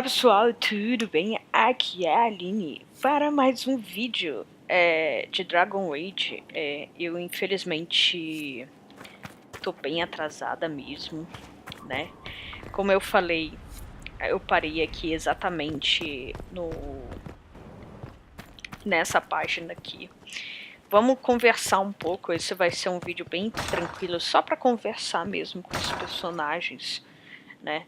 pessoal, tudo bem? Aqui é a Aline para mais um vídeo de Dragon Age. Eu infelizmente tô bem atrasada mesmo, né? Como eu falei, eu parei aqui exatamente nessa página aqui. Vamos conversar um pouco, esse vai ser um vídeo bem tranquilo, só para conversar mesmo com os personagens, né?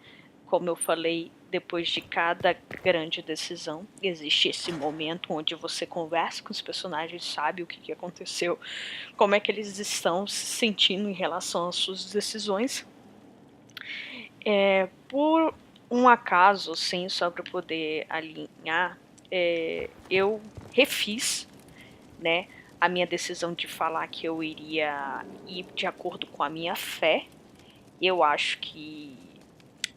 Como eu falei, depois de cada grande decisão, existe esse momento onde você conversa com os personagens, sabe o que aconteceu, como é que eles estão se sentindo em relação às suas decisões. Por um acaso, sim, só para poder alinhar, eu refiz, né, a minha decisão de falar que eu iria ir de acordo com a minha fé. Eu acho que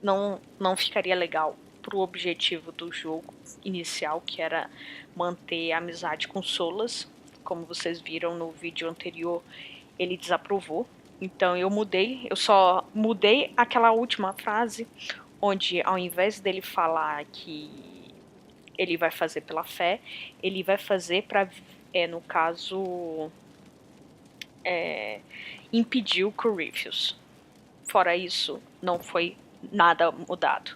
não ficaria legal pro objetivo do jogo inicial, que era manter a amizade com Solas. Como vocês viram no vídeo anterior, ele desaprovou. Então eu só mudei aquela última frase, onde ao invés dele falar que ele vai fazer pela fé, ele vai fazer para, no caso, impedir o Corypheus. Fora isso, não foi nada mudado.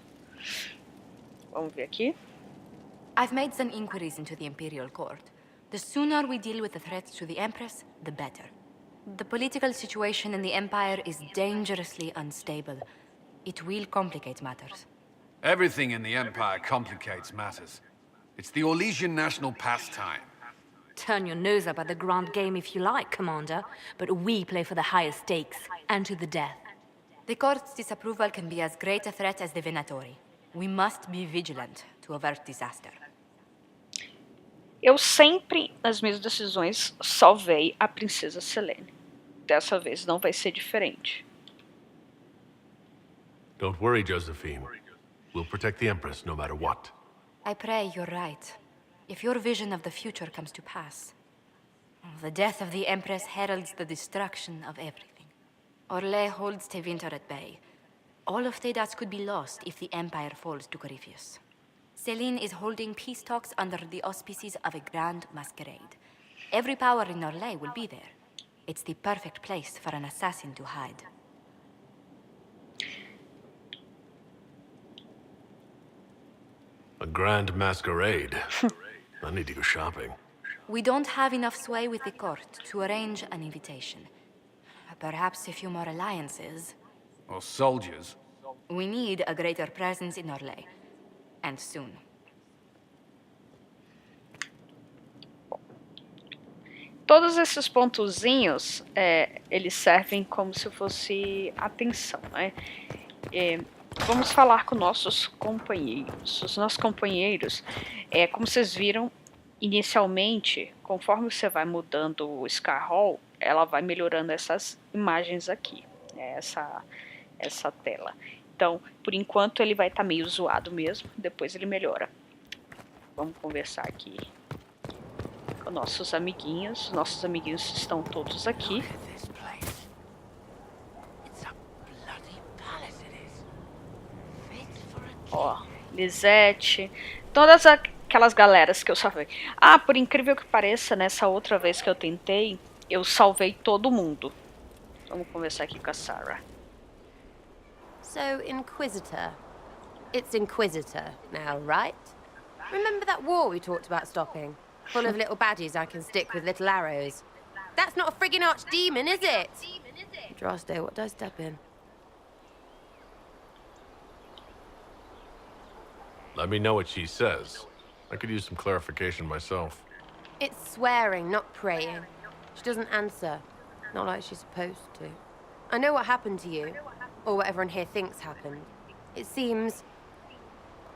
Vamos ver aqui. I've made some inquiries into the Imperial Court. The sooner we deal with the threats to the Empress, the better. The political situation in the Empire is dangerously unstable. It will complicate matters. Everything in the Empire complicates matters. It's the Orlesian national pastime. Turn your nose up at the grand game if you like, Commander, but we play for the highest stakes, and to the death. The Court's disapproval can be as great a threat as the Venatori. We must be vigilant to avert disaster. Eu sempre, nas minhas decisões, salvei a Princesa Selene. Dessa vez não vai ser diferente. Don't worry, Josephine. We'll protect the Empress no matter what. I pray you're right. If your vision of the future comes to pass, the death of the Empress heralds the destruction of everything. Orlais holds Tevinter at bay. All of Thedas could be lost if the Empire falls to Corypheus. Selene is holding peace talks under the auspices of a grand masquerade. Every power in Orlais will be there. It's the perfect place for an assassin to hide. A grand masquerade. I need to go shopping. We don't have enough sway with the court to arrange an invitation. Perhaps a few more alliances. Or soldiers. We need a greater presence in Orlais. And soon. Todos esses pontozinhos, eles servem como se fosse atenção, né? Vamos falar com nossos companheiros. Os nossos companheiros, como vocês viram, inicialmente, conforme você vai mudando o Skyhall, ela vai melhorando essas imagens aqui, né? essa tela. Então, por enquanto ele vai estar meio zoado mesmo, depois ele melhora. Vamos conversar aqui com nossos amiguinhos. Nossos amiguinhos estão todos aqui. Ó, Lisette, todas aquelas galeras que eu salvei. Ah, por incrível que pareça, nessa outra vez que eu tentei, eu salvei todo mundo. Vamos conversar aqui com a Sarah. So, Inquisitor. It's Inquisitor now, right? Remember that war we talked about stopping? Full of little baddies I can stick with little arrows. That's not a friggin' archdemon, is it? Droste, what do I step in? Let me know what she says. I could use some clarification myself. It's swearing, not praying. She doesn't answer. Not like she's supposed to. I know what happened to you. Or what everyone here thinks happened. It seems...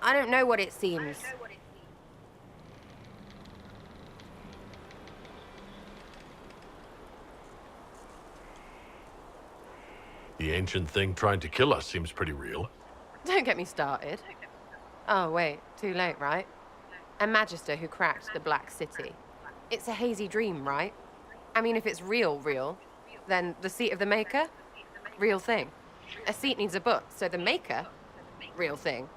I don't know what it seems. The ancient thing trying to kill us seems pretty real. Don't get me started. Oh, wait. Too late, right? A Magister who cracked the Black City. It's a hazy dream, right? I mean, if it's real, then the seat of the Maker? Real thing. A seat needs a book, so the Maker? Real thing.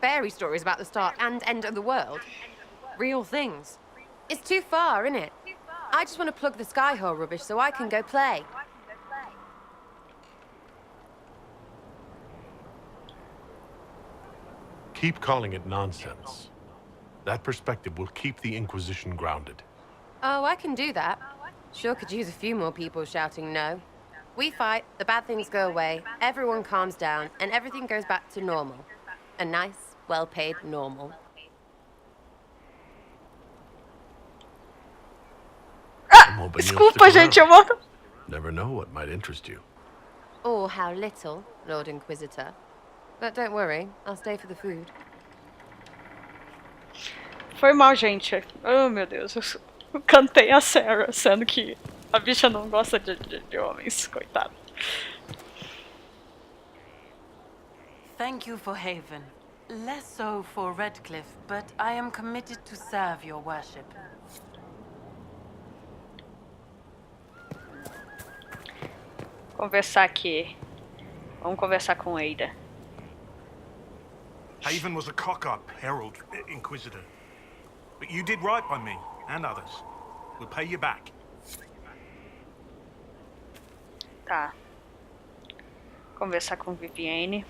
fairy stories about the start and end of the world. Real things. It's too far, isn't it? I just want to plug the Skyhole rubbish so I can go play. Keep calling it nonsense. That perspective will keep the Inquisition grounded. Oh, I can do that. Sure could use a few more people shouting no. We fight, the bad things go away, everyone calms down, and everything goes back to normal. A nice, well-paid normal. I'm hoping you'll Desculpa, stick gente, around. eu vou... Never know what might interest you. Or how little, Lord Inquisitor. But don't worry, I'll stay for the food. Foi mal, gente. Oh, meu Deus. Eu cantei a Sarah, sendo que a bicha não gosta de homens, coitada. Thank you for Haven. Less so for Redcliffe, but I am committed to serve your worship. Conversar aqui. Vamos conversar com Ada. Haven was a cock-up, Herald, Inquisitor. But you did right by me, and others. We'll pay you back. Tá. Conversar com Vivienne.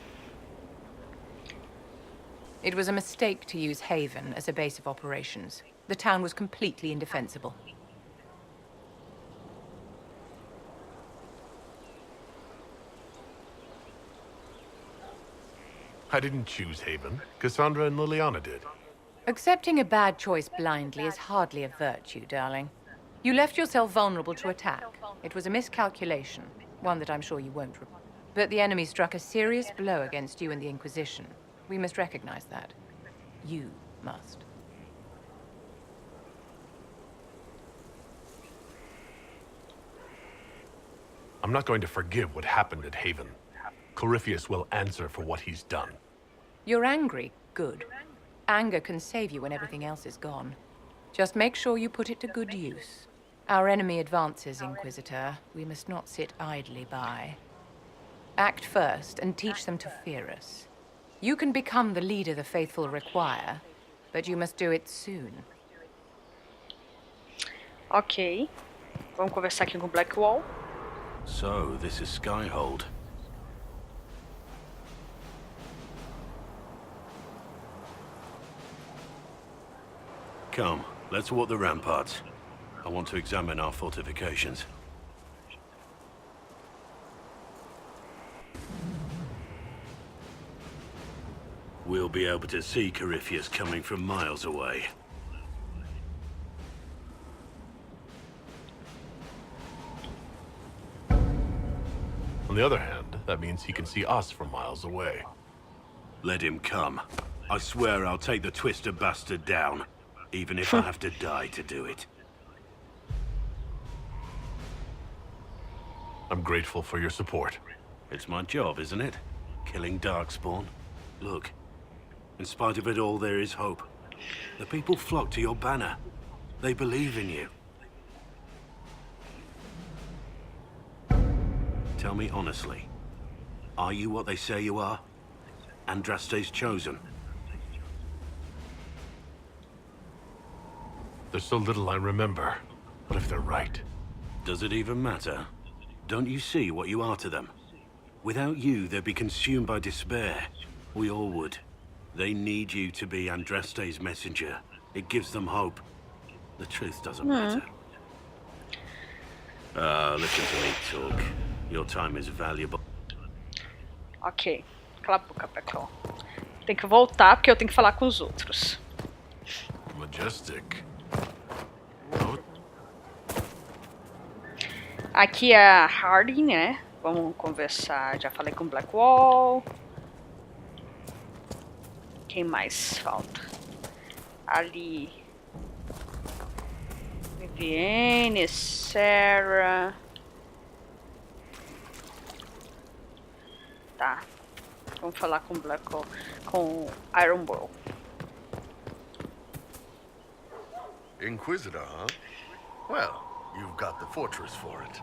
It was a mistake to use Haven as a base of operations. The town was completely indefensible. I didn't choose Haven. Cassandra and Liliana did. Accepting a bad choice blindly is hardly a virtue, darling. You left yourself vulnerable to attack. It was a miscalculation, one that I'm sure you won't regret. But the enemy struck a serious blow against you and the Inquisition. We must recognize that. You must. I'm not going to forgive what happened at Haven. Corypheus will answer for what he's done. You're angry? Good. Anger can save you when everything else is gone. Just make sure you put it to good use. Our enemy advances, Inquisitor. We must not sit idly by. Act first and teach them to fear us. You can become the leader the faithful require, but you must do it soon. Ok. Vamos conversar aqui com Blackwall. So, this is Skyhold. Come, let's walk the ramparts. I want to examine our fortifications. We'll be able to see Corypheus coming from miles away. On the other hand, that means he can see us from miles away. Let him come. I swear I'll take the twister bastard down, even if I have to die to do it. I'm grateful for your support. It's my job, isn't it? Killing Darkspawn. Look, in spite of it all, there is hope. The people flock to your banner. They believe in you. Tell me honestly, are you what they say you are? Andraste's chosen? There's so little I remember. What if they're right? Does it even matter? Don't you see what you are to them? Without you, they'd be consumed by despair. We all would. They need you to be Andraste's messenger. It gives them hope. The truth doesn't matter. Listen to me talk. Your time is valuable. Ok. Cala a boca, Blackwall. Tem que voltar porque eu tenho que falar com os outros. Majestic. Aqui é a Harding, né? Vamos conversar. Já falei com Blackwall. Quem mais falta? Ali. Vivienne, Sarah. Tá. Vamos falar com Blackwall. Com Ironbow. Inquisitor, huh? Well, you've got the fortress for it.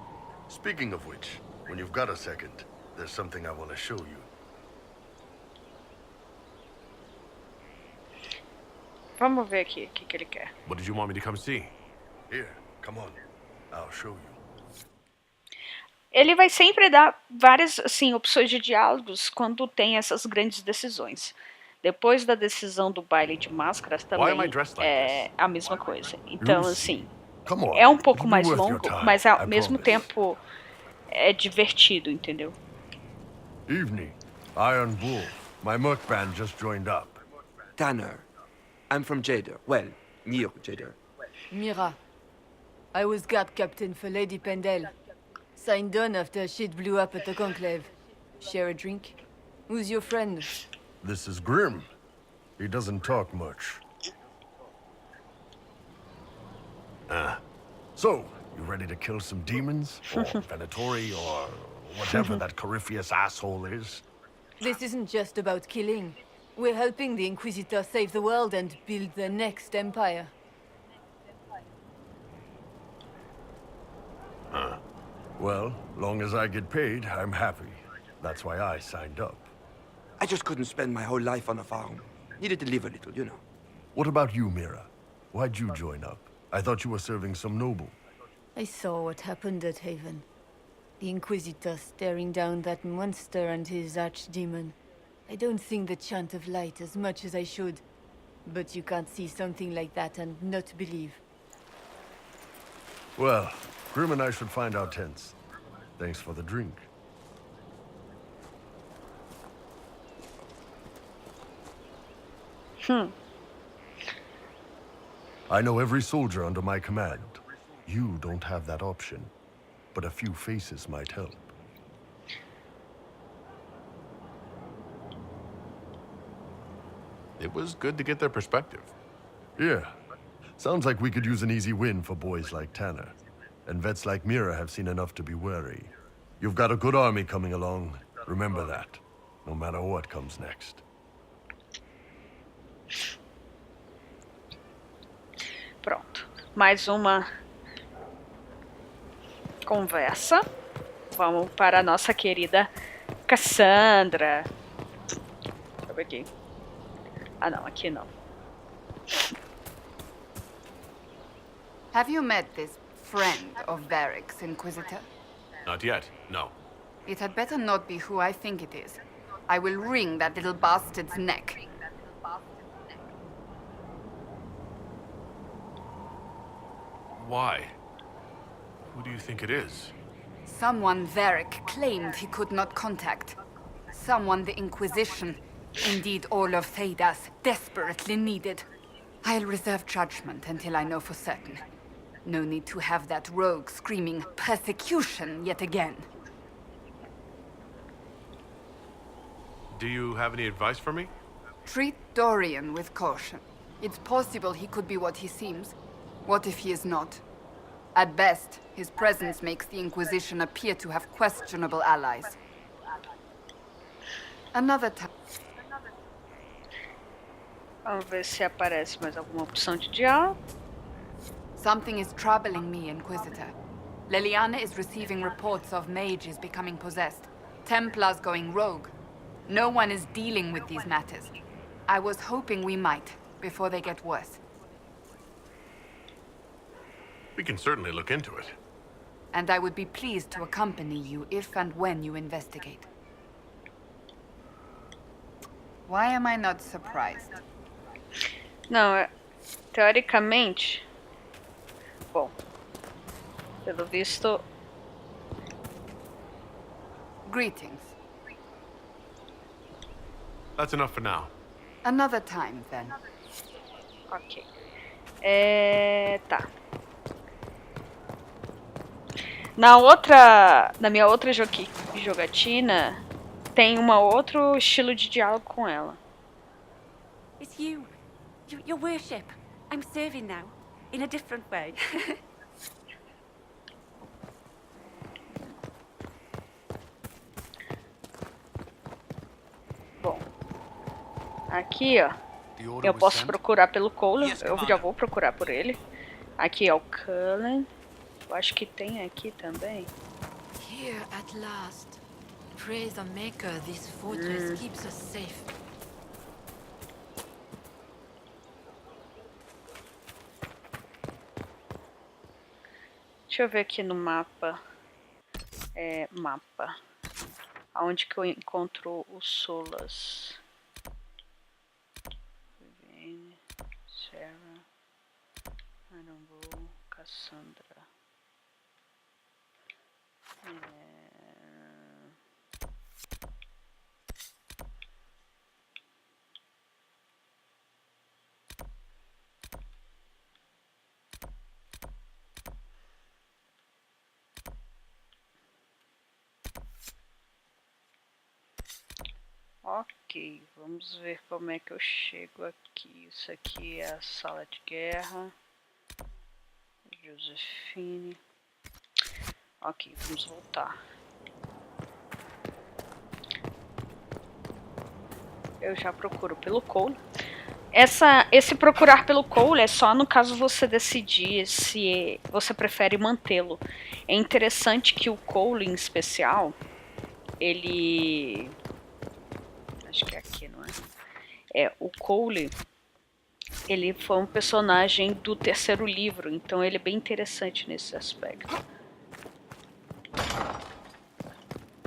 Speaking of which, when you've got a second, there's something I want to show you. Vamos ver aqui o que ele quer. What did you want me to come see? Here, come on. I'll show you. Ele vai sempre dar várias assim, opções de diálogos quando tem essas grandes decisões. Depois da decisão do baile de máscaras também é a mesma coisa. Então, assim, é um pouco mais longo, mas ao mesmo tempo é divertido, entendeu? Evening. Iron Bull. My merc band just joined up. Tanner. I'm from Jader. Well, near Jader. Mira. I was guard captain for Lady Pendel. Signed on after shit blew up at the Conclave. Share a drink? Who's your friend? This is Grim. He doesn't talk much. So, you ready to kill some demons? Or Venatori, or whatever that Corypheus asshole is? This isn't just about killing. We're helping the Inquisitor save the world and build the next empire. Well, long as I get paid, I'm happy. That's why I signed up. I just couldn't spend my whole life on a farm. Needed to live a little, you know. What about you, Mira? Why'd you join up? I thought you were serving some noble. I saw what happened at Haven. The Inquisitor staring down that monster and his archdemon. I don't think the chant of light as much as I should. But you can't see something like that and not believe. Well, Grim and I should find our tents. Thanks for the drink. I know every soldier under my command. You don't have that option. But a few faces might help. It was good to get their perspective. Yeah. Sounds like we could use an easy win for boys like Tanner. And vets like Mira have seen enough to be wary. You've got a good army coming along. Remember that. No matter what comes next. Pronto. Mais uma conversa. Vamos para a nossa querida Cassandra. Deixa eu ver aqui. Ah, não. Aqui não. Have you met this friend of Varric's, Inquisitor? Not yet, no. It had better not be who I think it is. I will wring that little bastard's neck. Why? Who do you think it is? Someone Varric claimed he could not contact. Someone the Inquisition, indeed all of Thedas, desperately needed. I'll reserve judgment until I know for certain. No need to have that rogue screaming persecution yet again. Do you have any advice for me? Treat Dorian with caution. It's possible he could be what he seems. What if he is not? At best, his presence makes the Inquisition appear to have questionable allies. Another time. Vamos ver se aparece mais alguma opção de diálogo. Something is troubling me, Inquisitor. Leliana is receiving reports of mages becoming possessed, Templars going rogue. No one is dealing with these matters. I was hoping we might, before they get worse. We can certainly look into it. And I would be pleased to accompany you if and when you investigate. Why am I not surprised? Não, teoricamente... Bom, pelo visto... Greetings. That's enough for now. Another time, then. Ok. Tá. Na minha outra jogatina, tem outro estilo de diálogo com ela. It's you. Your worship. I'm serving now. In a different way. Bom. Aqui, ó. Eu posso procurar pelo Cole. Eu já vou procurar por ele. Aqui é o Cullen. Eu acho que tem aqui também. Here at last. Praise the Maker, this fortress keeps us safe. Deixa eu ver aqui no mapa. Mapa. Aonde que eu encontro os Solas? Viviane, Sarah, Arambou, Cassandra. Ok, vamos ver como é que eu chego aqui. Isso aqui é a sala de guerra. Josefine. Ok, vamos voltar. Eu já procuro pelo Cole. Esse procurar pelo Cole é só no caso você decidir se você prefere mantê-lo. É interessante que o Cole, em especial, ele... Acho que é aqui, não é? O Cole, ele foi um personagem do terceiro livro, então ele é bem interessante nesse aspecto.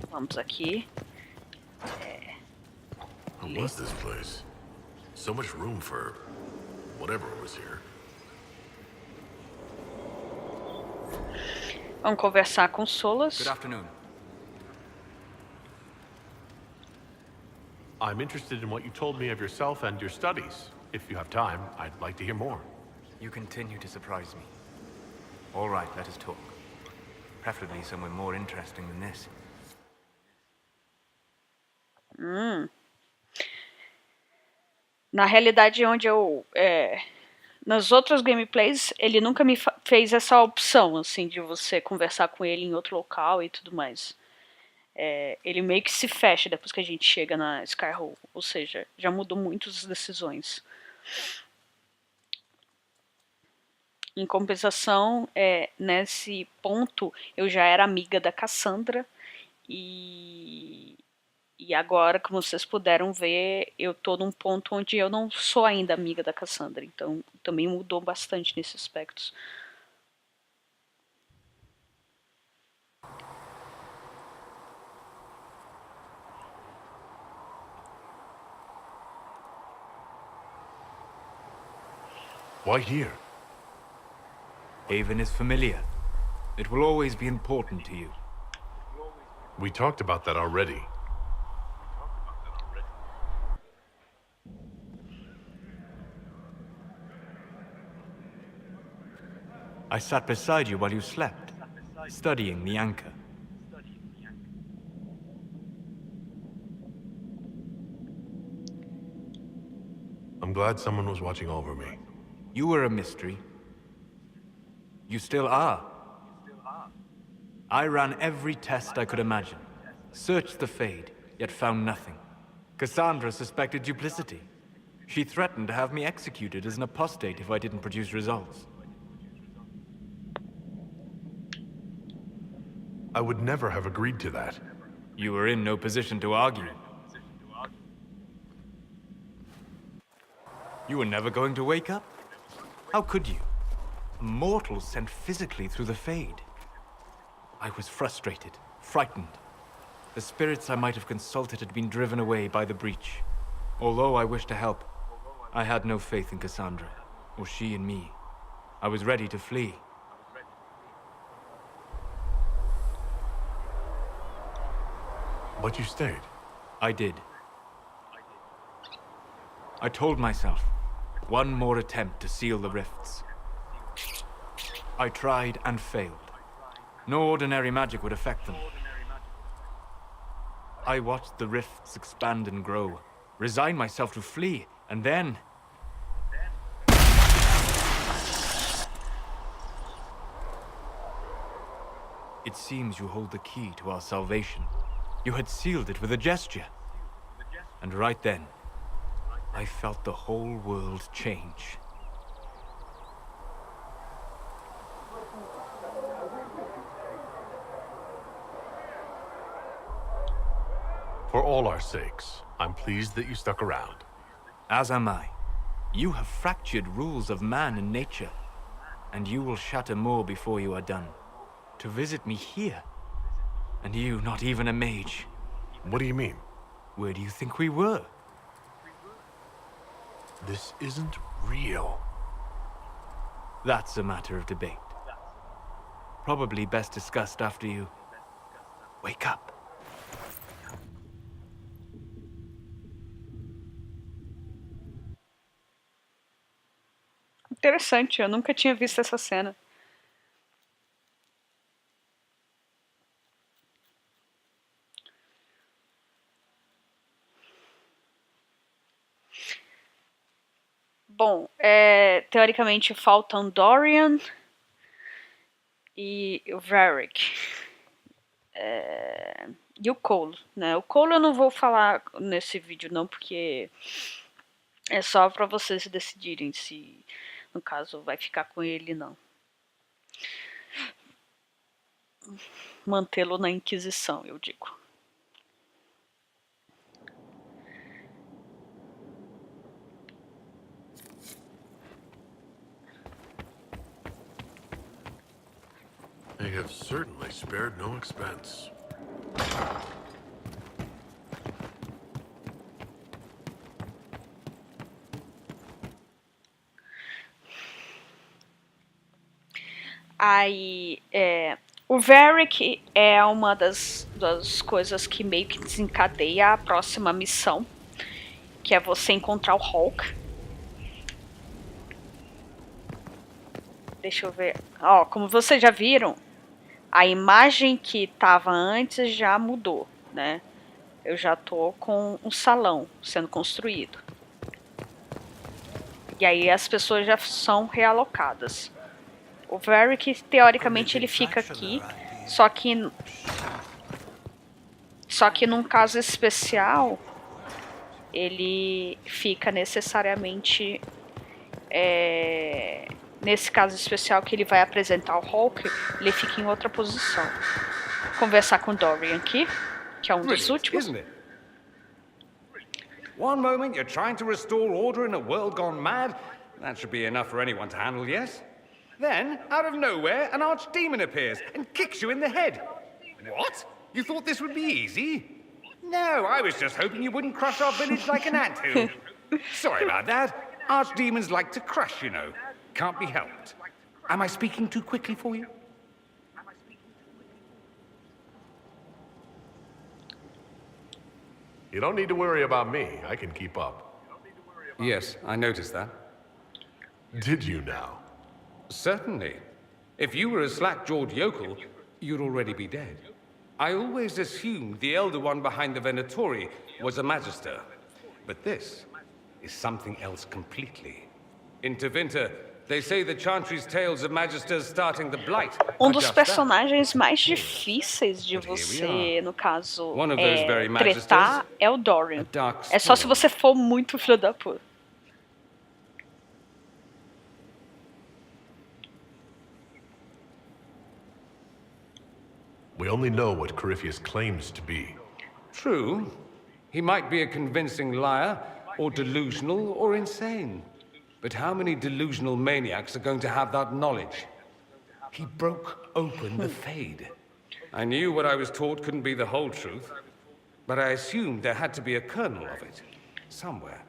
Vamos aqui. What was this place? So much room for whatever was here. Vamos conversar com Solas. Good afternoon. I'm interested in what you told me of yourself and your studies. If you have time, I'd like to hear more. You continue to surprise me. All right, let us talk. Preferably somewhere more interesting than this. Na realidade, onde eu... nas outras gameplays, ele nunca me fez essa opção, assim, de você conversar com ele em outro local e tudo mais. Ele meio que se fecha depois que a gente chega na Skyhold, ou seja, já mudou muito as decisões. Em compensação, nesse ponto, eu já era amiga da Cassandra e agora, como vocês puderam ver, eu tô num ponto onde eu não sou ainda amiga da Cassandra, então também mudou bastante nesses aspectos. Why here? Haven is familiar. It will always be important to you. We talked about that already. I sat beside you while you slept, studying the anchor. I'm glad someone was watching over me. You were a mystery. You still are. I ran every test I could imagine. Searched the Fade, yet found nothing. Cassandra suspected duplicity. She threatened to have me executed as an apostate if I didn't produce results. I would never have agreed to that. You were in no position to argue. You were never going to wake up? How could you? A mortal sent physically through the Fade. I was frustrated, frightened. The spirits I might have consulted had been driven away by the breach. Although I wished to help, I had no faith in Cassandra, or she in me. I was ready to flee. But you stayed. I did. I told myself, one more attempt to seal the rifts. I tried and failed. No ordinary magic would affect them. I watched the rifts expand and grow, resigned myself to flee, and then... It seems you hold the key to our salvation. You had sealed it with a gesture. And right then, I felt the whole world change. For all our sakes, I'm pleased that you stuck around. As am I. You have fractured rules of man and nature, and you will shatter more before you are done. To visit me here. And you not even a mage. What do you mean? Where do you think we were? This isn't real. That's a matter of debate. Probably best discussed after you wake up. Interessante, eu nunca tinha visto essa cena. Bom, teoricamente faltam Dorian e o Varric. E o Cole, né? O Cole eu não vou falar nesse vídeo não, porque é só pra vocês decidirem se, no caso, vai ficar com ele não. Mantê-lo na Inquisição, eu digo. They have certainly spared no expense. Aí, o Varric é uma das coisas que meio que desencadeia a próxima missão, que é você encontrar o Hulk. Deixa eu ver. Ó, como vocês já viram, a imagem que estava antes já mudou, né? Eu já tô com um salão sendo construído. E aí as pessoas já são realocadas. O Varric, teoricamente, ele fica aqui, só que num caso especial, ele fica necessariamente... nesse caso especial que ele vai apresentar o Hulk, ele fica em outra posição. Conversar com o Dorian aqui, que é um dos últimos. One moment you're trying to restore order in a world gone mad. That should be enough for anyone to handle, yes? Then, out of nowhere, an archdemon appears and kicks you in the head. What? You thought this would be easy? No, I was just hoping you wouldn't crush our village like an anthill. Sorry about that. Archdemons like to crush, you know. Can't be helped. Am I speaking too quickly for you? You don't need to worry about me. I can keep up. Yes, I noticed that. Did you now? Certainly. If you were a slack-jawed yokel, you'd already be dead. I always assumed the Elder One behind the Venatori was a Magister. But this is something else completely. In Tevinter, they say the Chantry's tales of Magisters starting the Blight. Dos personagens mais difíceis de você, no caso, tretar é o Dorian. É só se você for muito filho da puta. We only know what Corypheus claims to be. True. He might be a convincing liar, or delusional, or insane. But how many delusional maniacs are going to have that knowledge? He broke open the Fade. I knew what I was taught couldn't be the whole truth, but I assumed there had to be a kernel of it, somewhere.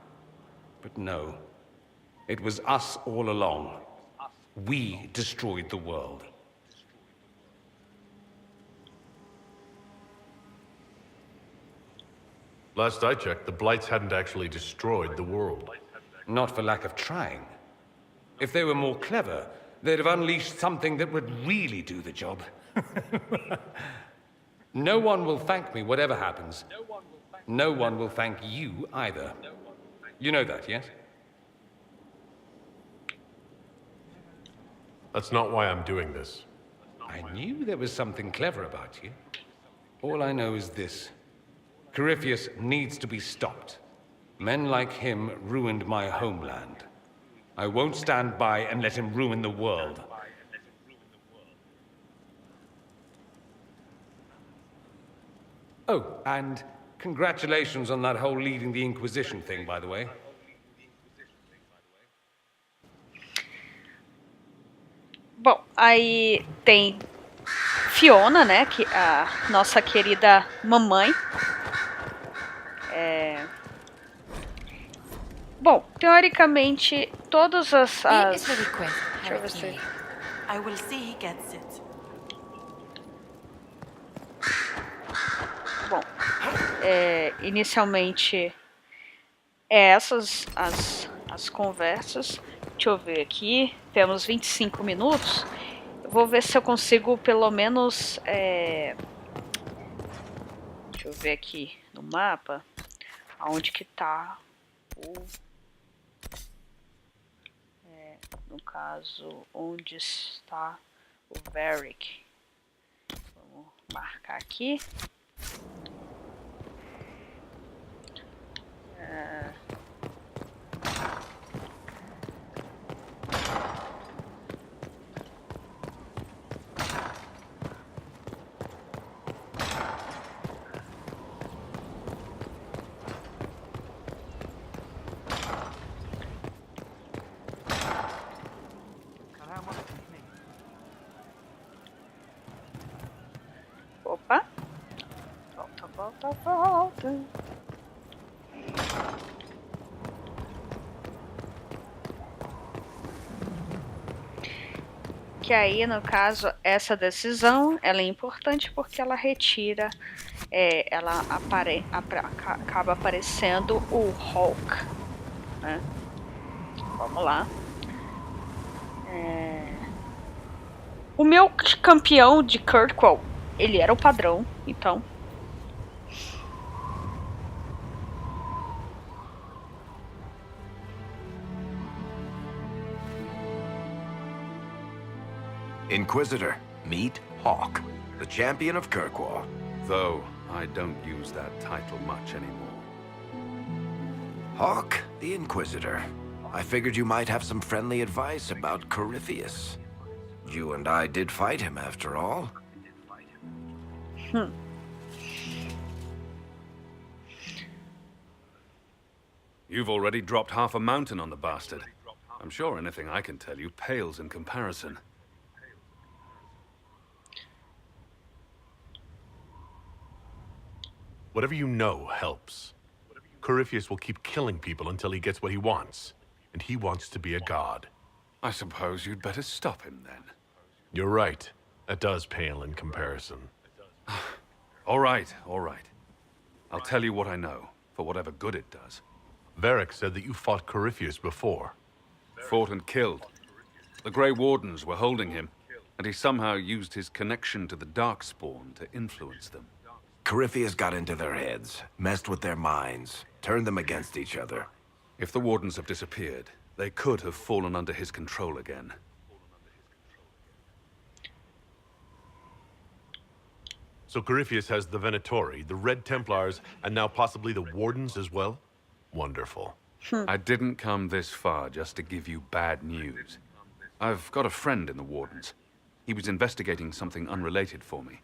But no, it was us all along. We destroyed the world. Last I checked, the Blights hadn't actually destroyed the world. Not for lack of trying. If they were more clever, they'd have unleashed something that would really do the job. No one will thank me, whatever happens. No one will thank you either. You know that, yes? That's not why I'm doing this. I knew there was something clever about you. All I know is this. Corypheus needs to be stopped. Men like him ruined my homeland. I won't stand by and let him ruin the world. Oh, and congratulations on that whole leading the Inquisition thing, by the way. Bom, aí tem Fiona, né, que a nossa querida mamãe. Bom, teoricamente, todas as... Deixa eu ver se... I will see he gets it. Bom, inicialmente, essas as conversas. Deixa eu ver aqui, temos 25 minutos. Eu vou ver se eu consigo pelo menos... deixa eu ver aqui no mapa, aonde que tá o... no caso, onde está o Varric. Vamos marcar aqui. Opa. Volta. Que aí, no caso, essa decisão, ela é importante porque ela retira, ela acaba aparecendo o Hulk, né? Vamos lá. O meu campeão de Kirkwall, ele era o padrão, então... Inquisitor, meet Hawk, the champion of Kirkwall. Though I don't use that title much anymore. Hawk, the Inquisitor. I figured you might have some friendly advice about Corypheus. You and I did fight him, after all. You've already dropped half a mountain on the bastard. I'm sure anything I can tell you pales in comparison. Whatever you know helps. Corypheus will keep killing people until he gets what he wants. And he wants to be a god. I suppose you'd better stop him then. You're right. That does pale in comparison. All right. I'll tell you what I know, for whatever good it does. Varric said that you fought Corypheus before. Fought and killed. The Grey Wardens were holding him, and he somehow used his connection to the Darkspawn to influence them. Corypheus got into their heads, messed with their minds, turned them against each other. If the Wardens have disappeared, they could have fallen under his control again. So Corypheus has the Venatori, the Red Templars, and now possibly the Wardens as well? Wonderful. I didn't come this far just to give you bad news. I've got a friend in the Wardens. He was investigating something unrelated for me.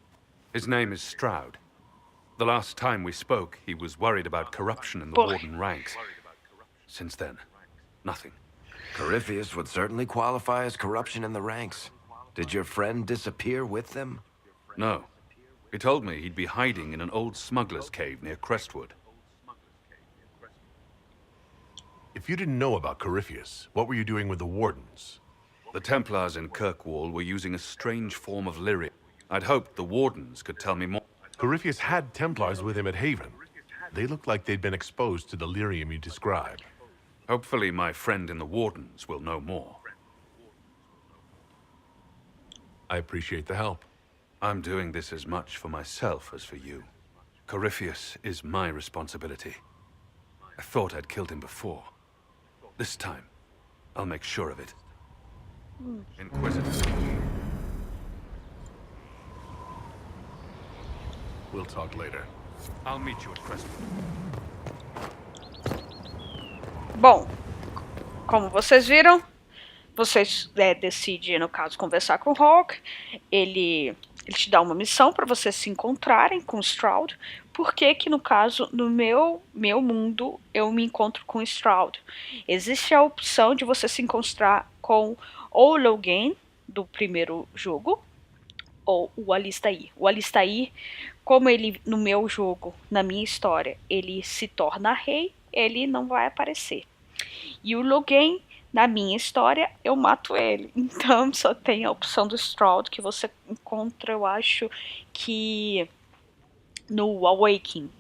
His name is Stroud. The last time we spoke, he was worried about corruption in the Warden ranks. Since then, nothing. Corypheus would certainly qualify as corruption in the ranks. Did your friend disappear with them? No. He told me he'd be hiding in an old smuggler's cave near Crestwood. If you didn't know about Corypheus, what were you doing with the Wardens? The Templars in Kirkwall were using a strange form of lyrium. I'd hoped the Wardens could tell me more. Corypheus had Templars with him at Haven. They looked like they'd been exposed to the lyrium you described. Hopefully my friend in the Wardens will know more. I appreciate the help. I'm doing this as much for myself as for you. Corypheus is my responsibility. I thought I'd killed him before. This time, I'll make sure of it. Inquisitor. We'll talk later. I'll meet you at Crestwood. Bom, como vocês viram, vocês decidem, no caso, conversar com o Hawk. Ele te dá uma missão para vocês se encontrarem com o Stroud. Por que que, no caso, no meu mundo, eu me encontro com o Stroud? Existe a opção de você se encontrar com ou Logan, do primeiro jogo, ou o Alistair. O Alistair, como ele no meu jogo, na minha história, ele se torna rei, ele não vai aparecer. E o Logain, na minha história, eu mato ele. Então só tem a opção do Stroud, que você encontra, eu acho que no Awakening,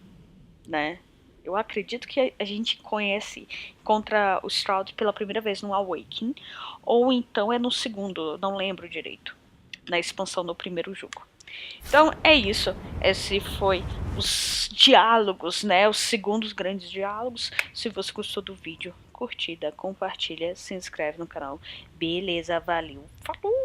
né? Eu acredito que a gente encontra o Stroud pela primeira vez no Awakening, ou então é no segundo, não lembro direito, na expansão do primeiro jogo. Então é isso, esse foi os diálogos, né, os segundos grandes diálogos. Se você gostou do vídeo, curtida, compartilha, se inscreve no canal. Beleza, valeu, falou!